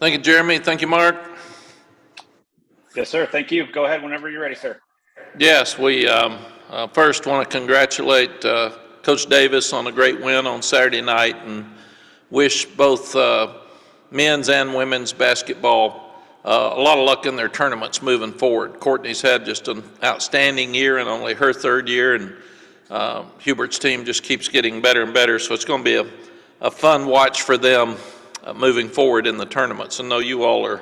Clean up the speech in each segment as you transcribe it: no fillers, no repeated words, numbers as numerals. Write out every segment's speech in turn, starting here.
Thank you, Jeremy. Thank you, Mark. Yes, sir. Thank you. Go ahead whenever you're ready, sir. Yes, we first want to congratulate Coach Davis on a great win on Saturday night and wish both men's and women's basketball a lot of luck in their tournaments moving forward. Courtney's had just an outstanding year and only her third year, and Hubert's team just keeps getting better and better, so it's going to be a fun watch for them moving forward in the tournaments. I know you all are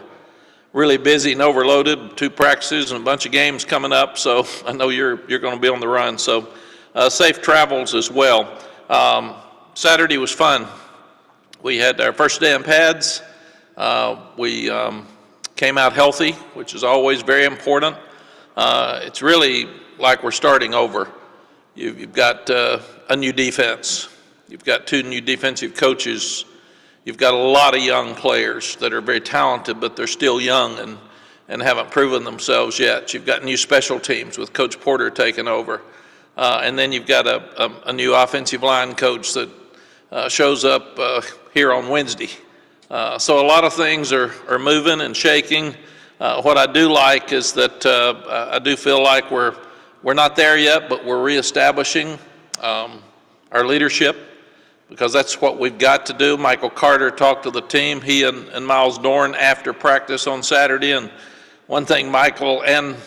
really busy and overloaded, 2 practices and a bunch of games coming up, so I know you're going to be on the run. So safe travels as well. Saturday was fun. We had our first day in pads. We came out healthy, which is always very important. It's really like we're starting over. You've got a new defense. You've got 2 new defensive coaches. You've got a lot of young players that are very talented, but they're still young and haven't proven themselves yet. You've got new special teams with Coach Porter taking over. And then you've got a new offensive line coach that shows up here on Wednesday. So a lot of things are moving and shaking. What I do like is that I do feel like we're not there yet, but we're reestablishing our leadership, because that's what we've got to do. Michael Carter talked to the team, he and Miles Dorn, after practice on Saturday, and one thing Michael and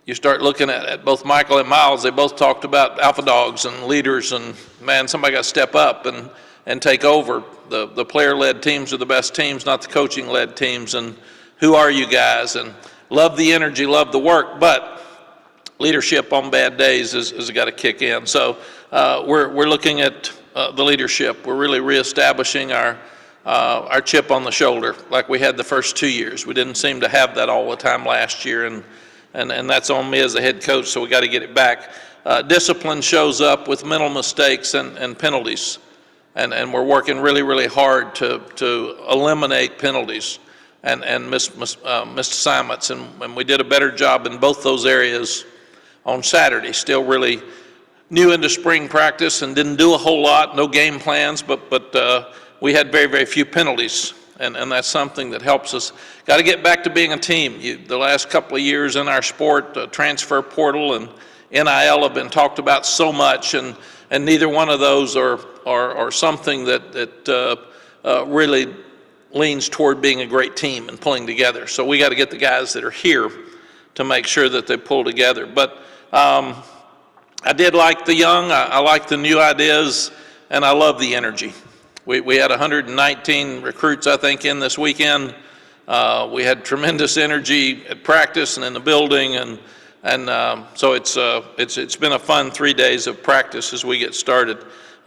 you start looking at both Michael and Miles, they both talked about alpha dogs and leaders, and man, somebody got to step up and take over. The player-led teams are the best teams, not the coaching-led teams, and who are you guys? And love the energy, love the work, but leadership on bad days has got to kick in. So we're looking at the leadership. We're really reestablishing our chip on the shoulder like we had the first 2 years. We didn't seem to have that all the time last year, and that's on me as the head coach, so we got to get it back. Discipline shows up with mental mistakes and penalties, and we're working really, really hard to eliminate penalties and missed assignments, and we did a better job in both those areas on Saturday. Still really new into spring practice and didn't do a whole lot, no game plans, but we had very, very few penalties, and that's something that helps us. Got to get back to being a team. The last couple of years in our sport, transfer portal and NIL have been talked about so much, and neither one of those are something that really leans toward being a great team and pulling together. So we got to get the guys that are here to make sure that they pull together. But I did like the young, I like the new ideas, and I love the energy. We had 119 recruits, I think, in this weekend. We had tremendous energy at practice and in the building, and so it's been a fun 3 days of practice as we get started.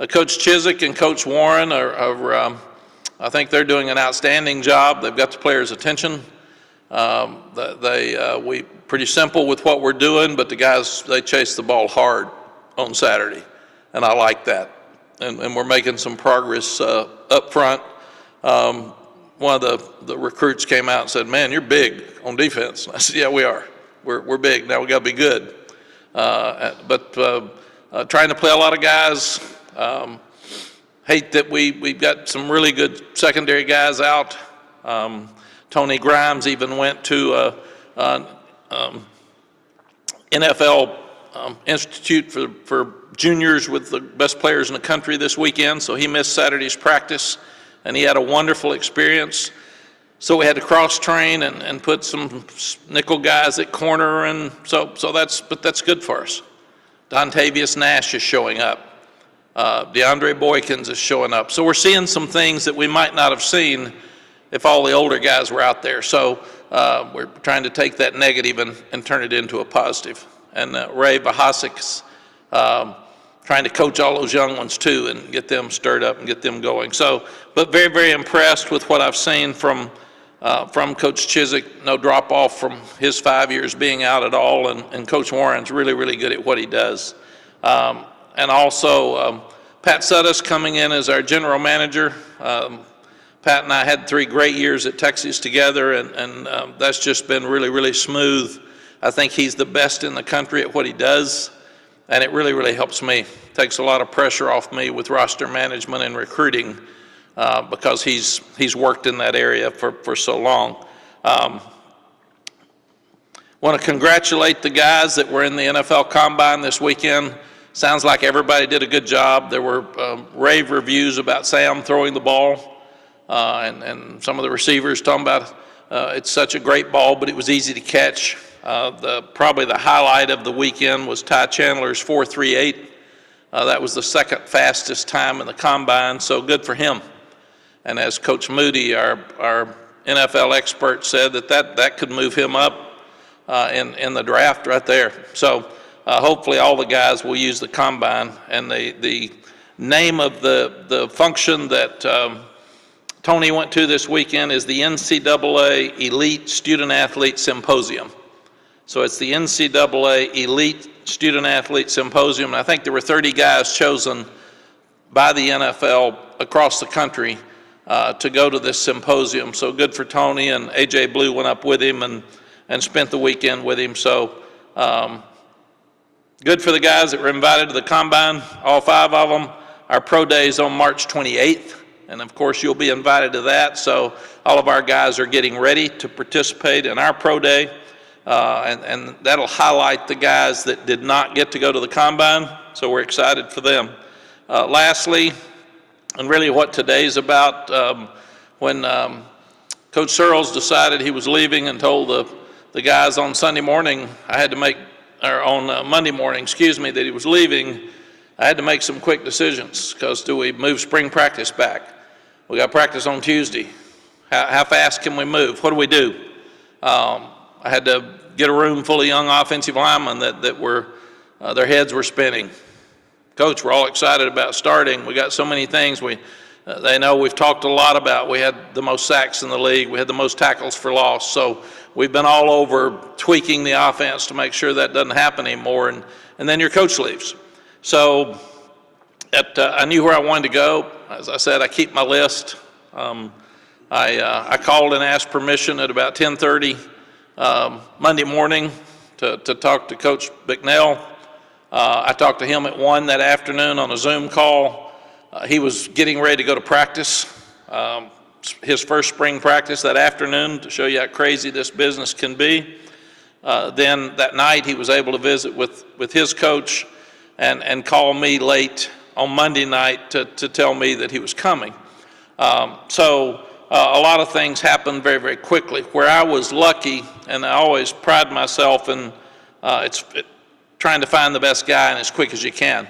Coach Chiswick and Coach Warren are I think they're doing an outstanding job. They've got the players' attention. We pretty simple with what we're doing, but the guys, they chase the ball hard on Saturday, and I like that. And we're making some progress up front. One of the recruits came out and said, "Man, you're big on defense." I said, "Yeah, we are. We're big. Now we got to be good." But trying to play a lot of guys. Hate that we've got some really good secondary guys out. Tony Grimes even went to NFL Institute for juniors with the best players in the country this weekend, so he missed Saturday's practice, and he had a wonderful experience. So we had to cross-train and put some nickel guys at corner, and so that's good for us. Dontavius Nash is showing up. DeAndre Boykins is showing up. So we're seeing some things that we might not have seen if all the older guys were out there. So we're trying to take that negative and turn it into a positive. And Ray Vahasic's trying to coach all those young ones too and get them stirred up and get them going. So, but very, very impressed with what I've seen from Coach Chiswick. No drop off from his 5 years being out at all. And Coach Warren's really, really good at what he does. And also Pat Suddas coming in as our general manager. Pat and I had 3 great years at Texas together, and that's just been really, really smooth. I think he's the best in the country at what he does, and it really, really helps me. Takes a lot of pressure off me with roster management and recruiting because he's worked in that area for so long. Want to congratulate the guys that were in the NFL Combine this weekend. Sounds like everybody did a good job. There were rave reviews about Sam throwing the ball, and some of the receivers talking about it's such a great ball, but it was easy to catch. Probably the highlight of the weekend was Ty Chandler's 4.38. That was the second fastest time in the Combine, so good for him. And as Coach Moody, our NFL expert, said, that could move him up in the draft right there. So hopefully all the guys will use the Combine. And the name of the function that Tony went to this weekend is the NCAA Elite Student Athlete Symposium. So it's the NCAA Elite Student Athlete Symposium. And I think there were 30 guys chosen by the NFL across the country to go to this symposium. So good for Tony, and AJ Blue went up with him and spent the weekend with him. So good for the guys that were invited to the Combine, all 5 of them. Our pro day is on March 28th, and of course you'll be invited to that. So all of our guys are getting ready to participate in our pro day, and that'll highlight the guys that did not get to go to the Combine. So we're excited for them. Lastly, and really what today's about, when Coach Searles decided he was leaving and told the guys on Sunday morning, on Monday morning, that he was leaving, I had to make some quick decisions, because do we move spring practice back? We got practice on Tuesday. How fast can we move? What do we do? I had to get a room full of young offensive linemen that were, their heads were spinning. Coach, we're all excited about starting. We got so many things they know we've talked a lot about. We had the most sacks in the league. We had the most tackles for loss. So we've been all over tweaking the offense to make sure that doesn't happen anymore. And then your coach leaves. So I knew where I wanted to go. As I said, I keep my list. I called and asked permission at about 10:30 Monday morning to talk to Coach Bicknell. I talked to him at 1 that afternoon on a Zoom call. He was getting ready to go to practice, his first spring practice that afternoon, to show you how crazy this business can be. Then that night he was able to visit with his coach and call me late on Monday night to tell me that he was coming. So a lot of things happened very, very quickly. Where I was lucky, and I always pride myself in trying to find the best guy and as quick as you can.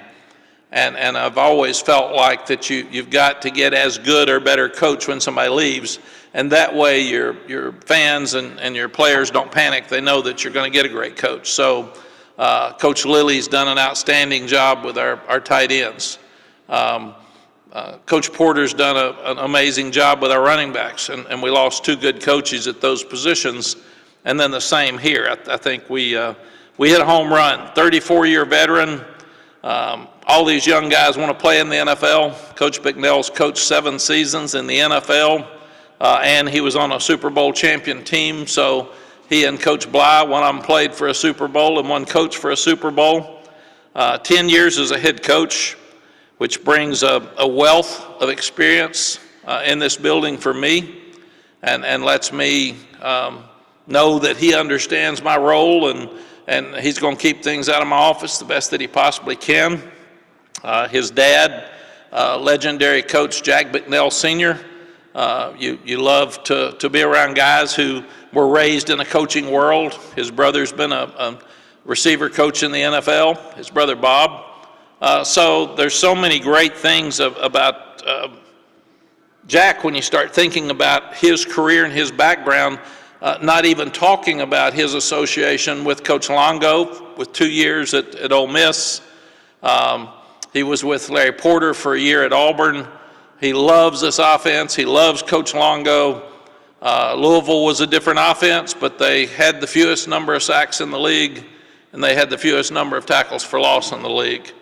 And I've always felt like that you've got to get as good or better coach when somebody leaves, and that way your fans and your players don't panic. They know that you're going to get a great coach. So Coach Lilly's done an outstanding job with our tight ends. Coach Porter's done an amazing job with our running backs, and we lost 2 good coaches at those positions, and then the same here. I think we hit a home run. 34-year veteran. All these young guys want to play in the NFL. Coach Bicknell's coached 7 seasons in the NFL, and he was on a Super Bowl champion team. So he and Coach Bly, one of them played for a Super Bowl and one coached for a Super Bowl. 10 years as a head coach, which brings a wealth of experience in this building for me, and lets me know that he understands my role, and he's going to keep things out of my office the best that he possibly can. His dad, legendary coach Jack Bicknell Sr., you love to be around guys who were raised in a coaching world. His brother's been a receiver coach in the NFL, his brother Bob. So there's so many great things about Jack when you start thinking about his career and his background, not even talking about his association with Coach Longo with 2 years at Ole Miss. He was with Larry Porter for a year at Auburn. He loves this offense. He loves Coach Longo. Louisville was a different offense, but they had the fewest number of sacks in the league, and they had the fewest number of tackles for loss in the league.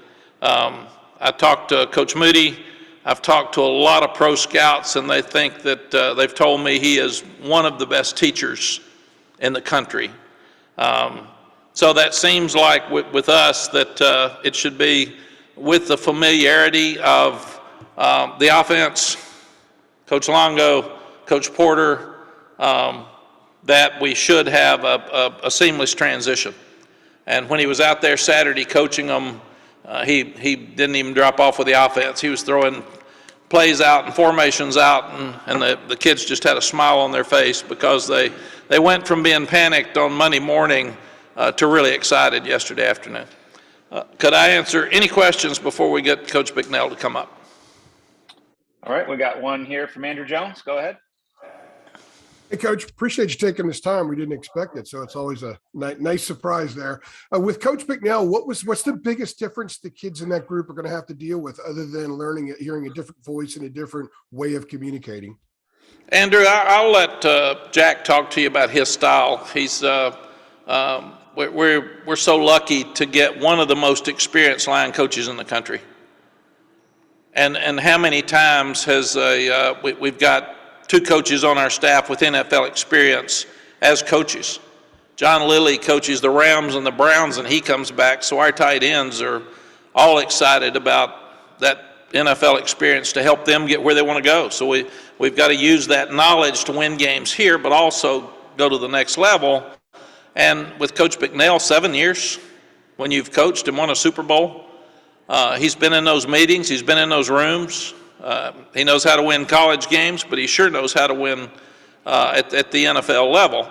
I talked to Coach Moody. I've talked to a lot of pro scouts, and they think that they've told me he is one of the best teachers in the country. So that seems like with us that it should be with the familiarity of the offense, Coach Longo, Coach Porter, that we should have a seamless transition. And when he was out there Saturday coaching them, he didn't even drop off with the offense. He was throwing plays out and formations out, and the kids just had a smile on their face because they went from being panicked on Monday morning to really excited yesterday afternoon. Could I answer any questions before we get Coach Bicknell to come up? All right, we got one here from Andrew Jones. Go ahead. Hey, Coach, appreciate you taking this time. We didn't expect it, so it's always a nice surprise there. With Coach Bicknell, what's the biggest difference the kids in that group are going to have to deal with other than hearing a different voice and a different way of communicating? Andrew, I'll let Jack talk to you about his style. He's we're so lucky to get one of the most experienced line coaches in the country. And how many times has we've got 2 coaches on our staff with NFL experience as coaches. John Lilly coaches the Rams and the Browns, and he comes back, so our tight ends are all excited about that NFL experience to help them get where they want to go. So we've got to use that knowledge to win games here, but also go to the next level. And with Coach Bicknell, 7 years, when you've coached and won a Super Bowl, he's been in those meetings, he's been in those rooms. He knows how to win college games, but he sure knows how to win at the NFL level.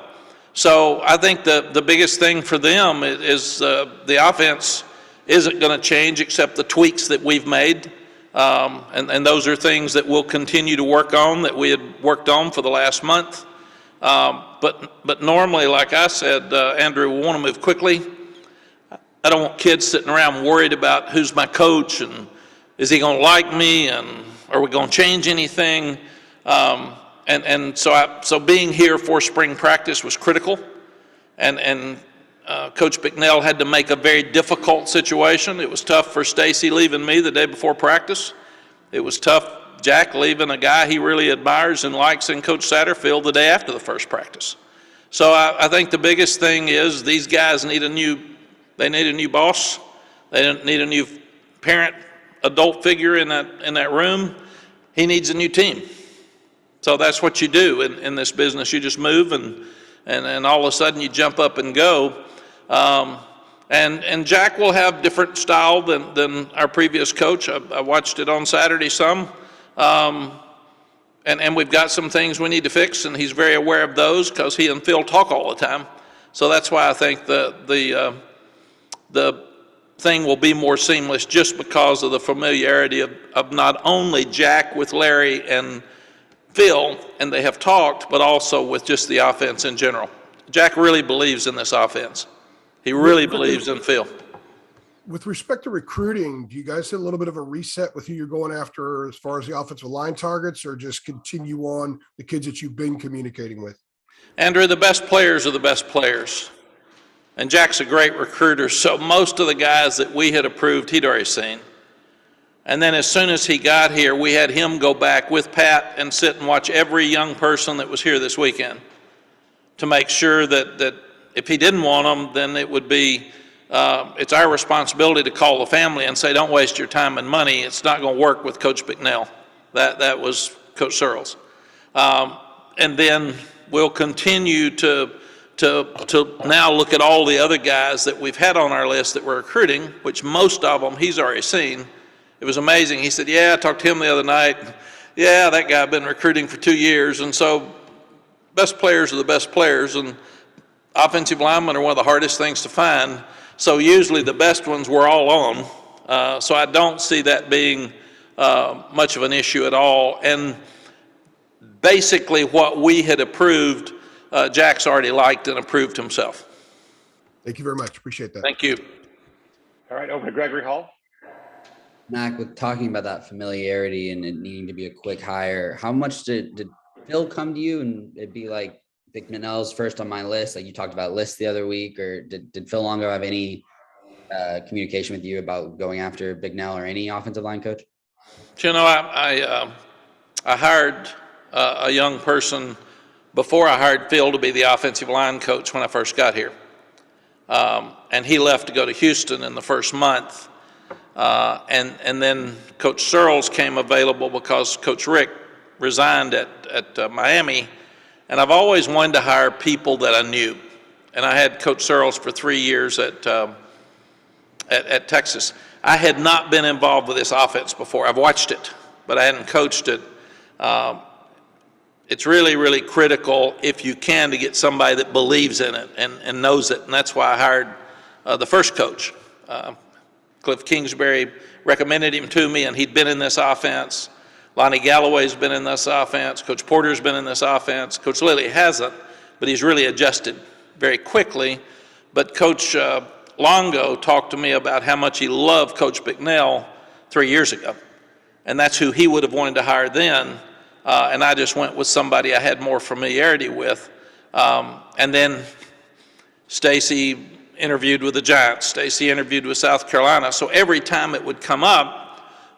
So I think the biggest thing for them is the offense isn't going to change except the tweaks that we've made. And those are things that we'll continue to work on that we had worked on for the last month. But normally, like I said, Andrew, we want to move quickly. I don't want kids sitting around worried about who's my coach and is he going to like me and are we going to change anything? So being here for spring practice was critical. And Coach Bicknell had to make a very difficult situation. It was tough for Stacy leaving me the day before practice. It was tough, Jack leaving a guy he really admires and likes in Coach Satterfield the day after the first practice. So I think the biggest thing is these guys need a new boss. They need a new parent, adult figure in that room. He needs a new team. So that's what you do in this business. You just move and all of a sudden you jump up and go. And Jack will have different style than our previous coach. I watched it on Saturday some. And we've got some things we need to fix, and he's very aware of those because he and Phil talk all the time. So that's why I think the thing will be more seamless just because of the familiarity of not only Jack with Larry and Phil, and they have talked, but also with just the offense in general. Jack really believes in this offense. He really believes in Phil. With respect to recruiting, do you guys have a little bit of a reset with who you're going after as far as the offensive line targets, or just continue on the kids that you've been communicating with? Andrew, the best players are the best players. And Jack's a great recruiter, so most of the guys that we had approved, he'd already seen. And then as soon as he got here, we had him go back with Pat and sit and watch every young person that was here this weekend to make sure that if he didn't want them, then it would be, it's our responsibility to call the family and say, don't waste your time and money. It's not going to work with Coach Bicknell. That was Coach Searles. And then we'll continue to now look at all the other guys that we've had on our list that we're recruiting, which most of them he's already seen. It was amazing. He said, yeah, I talked to him the other night. Yeah, that guy I've been recruiting for 2 years. And so best players are the best players, and offensive linemen are one of the hardest things to find. So usually the best ones we're all on. So I don't see that being much of an issue at all. And basically what we had approved, Jack's already liked and approved himself. Thank you very much. Appreciate that. Thank you. All right, over to Gregory Hall. Mack, with talking about that familiarity and it needing to be a quick hire, how much did Phil come to you and it'd be like Bicknell's first on my list, like you talked about lists the other week, or did Phil Longo have any communication with you about going after Bicknell or any offensive line coach? You know, I hired a young person before I hired Phil to be the offensive line coach when I first got here. And he left to go to Houston in the first month. And then Coach Searles came available because Coach Rick resigned at Miami, and I've always wanted to hire people that I knew. And I had Coach Searles for 3 years at Texas. I had not been involved with this offense before. I've watched it, but I hadn't coached it. It's really, really critical if you can to get somebody that believes in it and knows it. And that's why I hired the first coach. Cliff Kingsbury recommended him to me, and he'd been in this offense. Lonnie Galloway's been in this offense. Coach Porter's been in this offense. Coach Lilly hasn't, but he's really adjusted very quickly. But Coach Longo talked to me about how much he loved Coach Bicknell 3 years ago. And that's who he would have wanted to hire then. And I just went with somebody I had more familiarity with. And then Stacy interviewed with the Giants. Stacy interviewed with South Carolina. So every time it would come up,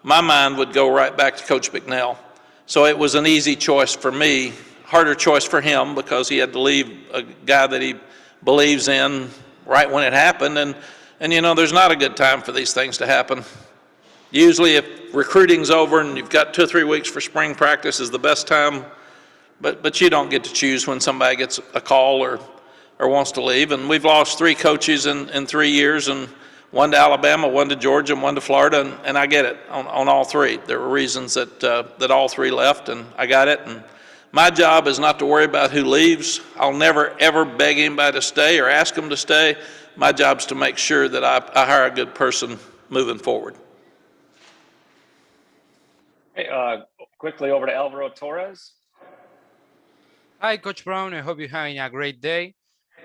my mind would go right back to Coach Bicknell. So it was an easy choice for me, harder choice for him because he had to leave a guy that he believes in right when it happened. And you know, there's not a good time for these things to happen. Usually if recruiting's over and you've got 2 or 3 weeks for spring practice is the best time, but you don't get to choose when somebody gets a call or wants to leave. And we've lost 3 coaches in 3 years, and 1 to Alabama, 1 to Georgia, and 1 to Florida, and I get it on all 3. There were reasons that all 3 left, and I got it. And my job is not to worry about who leaves. I'll never, ever beg anybody to stay or ask them to stay. My job's to make sure that I hire a good person moving forward. Hey, quickly over to Alvaro Torres. Hi, Coach Brown. I hope you're having a great day.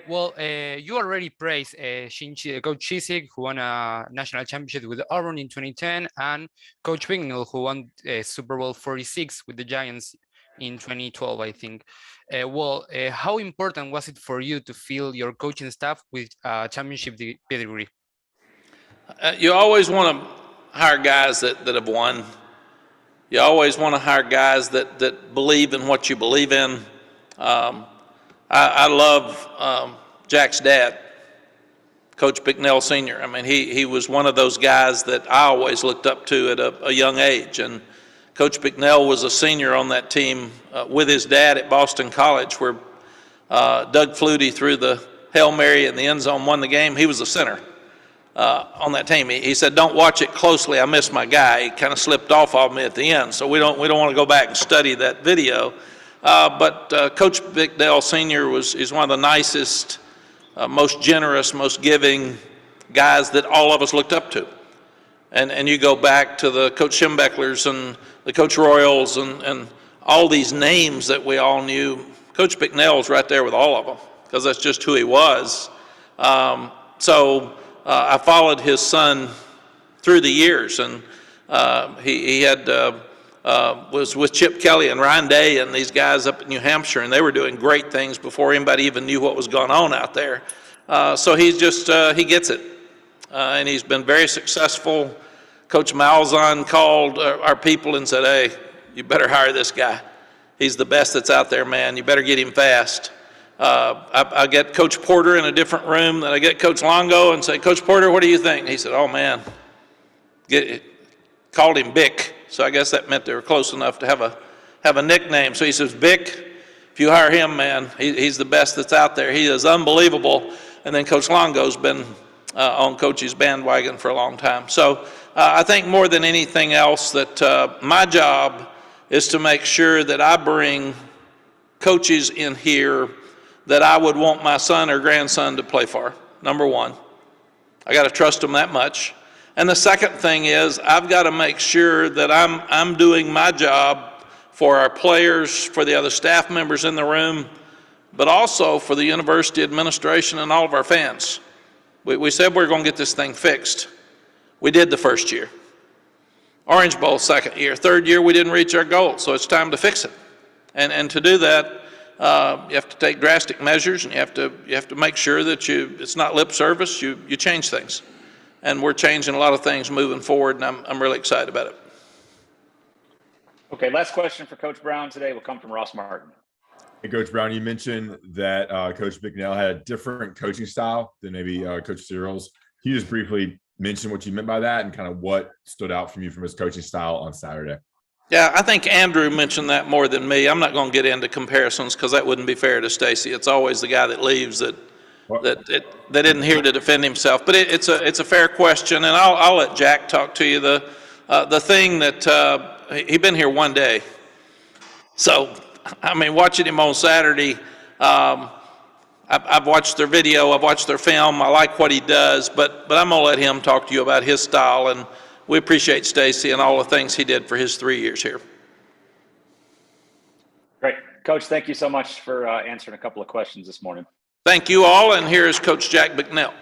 Well, you already praised Coach Chisik, who won a national championship with Auburn in 2010, and Coach Bicknell, who won Super Bowl 46 with the Giants in 2012, I think. How important was it for you to fill your coaching staff with championship pedigree? You always want to hire guys that have won. You always want to hire guys that believe in what you believe in. I love Jack's dad, Coach Bicknell Sr. I mean, he was one of those guys that I always looked up to at a young age. And Coach Bicknell was a senior on that team with his dad at Boston College, where Doug Flutie threw the Hail Mary in the end zone, won the game. He was the center on that team. He said, "Don't watch it closely. I missed my guy. He kind of slipped off of me at the end." So we don't want to go back and study that video. But Coach Bicknell Sr. is one of the nicest, most generous, most giving guys that all of us looked up to. And you go back to the Coach Schembechlers and the Coach Royals and all these names that we all knew. Coach Bicknell's right there with all of them because that's just who he was. I followed his son through the years, and he was with Chip Kelly and Ryan Day and these guys up in New Hampshire, and they were doing great things before anybody even knew what was going on out there. So he's just, he gets it, and he's been very successful. Coach Malzahn called our people and said, "Hey, you better hire this guy. He's the best that's out there, man. You better get him fast." I get Coach Porter in a different room than I get Coach Longo and say, "Coach Porter, what do you think?" He said, "Oh man," called him Bick. So I guess that meant they were close enough to have a nickname. So he says, "Bick, if you hire him, man, he's the best that's out there. He is unbelievable." And then Coach Longo's been on Coach's bandwagon for a long time. So I think more than anything else that my job is to make sure that I bring coaches in here that I would want my son or grandson to play for, number one. I got to trust them that much. And the second thing is I've got to make sure that I'm doing my job for our players, for the other staff members in the room, but also for the university administration and all of our fans. We said we were going to get this thing fixed. We did the first year. Orange Bowl second year. Third year we didn't reach our goal, so it's time to fix it. And to do that, you have to take drastic measures, and you have to make sure that it's not lip service. You change things, and we're changing a lot of things moving forward, and I'm really excited about it. Okay, last question for Coach Brown today will come from Ross Martin. Hey, Coach Brown, you mentioned that Coach Bicknell had a different coaching style than maybe Coach Searles. Can you just briefly mention what you meant by that and kind of what stood out from you from his coaching style on Saturday? Yeah, I think Andrew mentioned that more than me. I'm not going to get into comparisons because that wouldn't be fair to Stacy. It's always the guy that leaves that Well, that isn't here to defend himself. But it's a fair question, and I'll let Jack talk to you. The thing that he's been here one day, so I mean, watching him on Saturday. I've watched their video, I've watched their film, I like what he does, but I'm gonna let him talk to you about his style, and we appreciate Stacy and all the things he did for his 3 years here. Great. Coach, thank you so much for answering a couple of questions this morning. Thank you all, and here is Coach Jack Bicknell.